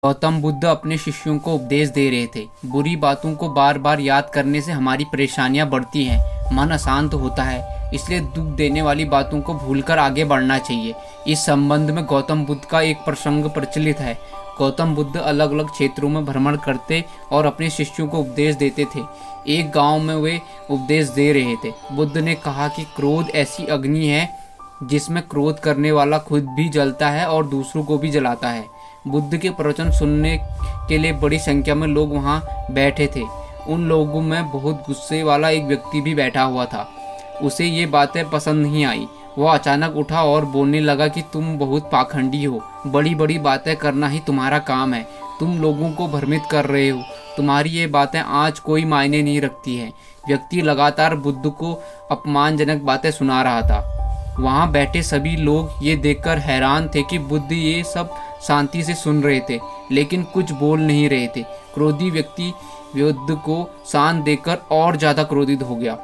गौतम बुद्ध अपने शिष्यों को उपदेश दे रहे थे। बुरी बातों को बार बार याद करने से हमारी परेशानियां बढ़ती हैं, मन अशांत होता है, इसलिए दुख देने वाली बातों को भूलकर आगे बढ़ना चाहिए। इस संबंध में गौतम बुद्ध का एक प्रसंग प्रचलित है। गौतम बुद्ध अलग अलग क्षेत्रों में भ्रमण करते और अपने शिष्यों को उपदेश देते थे। एक गांव में वे उपदेश दे रहे थे। बुद्ध ने कहा कि क्रोध ऐसी अग्नि है जिसमें क्रोध करने वाला खुद भी जलता है और दूसरों को भी जलाता है। बुद्ध के प्रवचन सुनने के लिए बड़ी संख्या में लोग वहां बैठे थे। उन लोगों में बहुत गुस्से वाला एक व्यक्ति भी बैठा हुआ था। उसे ये बातें पसंद नहीं आई। वह अचानक उठा और बोलने लगा कि तुम बहुत पाखंडी हो, बड़ी बड़ी बातें करना ही तुम्हारा काम है, तुम लोगों को भ्रमित कर रहे हो, तुम्हारी ये बातें आज कोई मायने नहीं रखती हैं। व्यक्ति लगातार बुद्ध को अपमानजनक बातें सुना रहा था। वहाँ बैठे सभी लोग ये देखकर हैरान थे कि बुद्ध ये सब शांति से सुन रहे थे, लेकिन कुछ बोल नहीं रहे थे। क्रोधी व्यक्ति बुद्ध को शांत देखकर और ज़्यादा क्रोधित हो गया।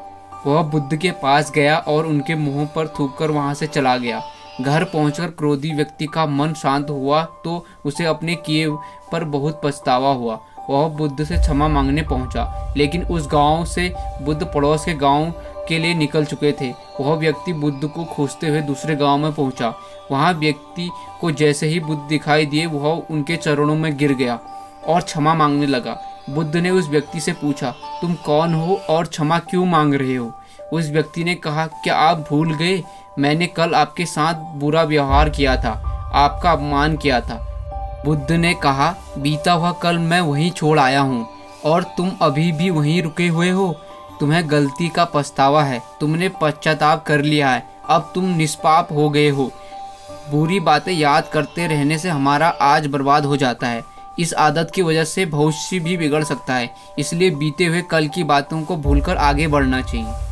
वह बुद्ध के पास गया और उनके मुंह पर थूककर वहां से चला गया। घर पहुंचकर क्रोधी व्यक्ति का मन शांत हुआ तो उसे अपने किए पर बहुत पछतावा हुआ। वह बुद्ध से क्षमा मांगने पहुंचा, लेकिन उस गांव से बुद्ध पड़ोस के गांव के लिए निकल चुके थे। वह व्यक्ति बुद्ध को खोजते हुए दूसरे गांव में पहुंचा। वहां व्यक्ति को जैसे ही बुद्ध दिखाई दिए वह उनके चरणों में गिर गया और क्षमा मांगने लगा। बुद्ध ने उस व्यक्ति से पूछा, तुम कौन हो और क्षमा क्यों मांग रहे हो? उस व्यक्ति ने कहा, क्या आप भूल गए? मैंने कल आपके साथ बुरा व्यवहार किया था, आपका अपमान किया था। बुद्ध ने कहा, बीता हुआ कल मैं वहीं छोड़ आया हूँ और तुम अभी भी वहीं रुके हुए हो। तुम्हें गलती का पछतावा है, तुमने पश्चाताप कर लिया है, अब तुम निष्पाप हो गए हो। बुरी बातें याद करते रहने से हमारा आज बर्बाद हो जाता है। इस आदत की वजह से भविष्य भी बिगड़ सकता है। इसलिए बीते हुए कल की बातों को भूलकर आगे बढ़ना चाहिए।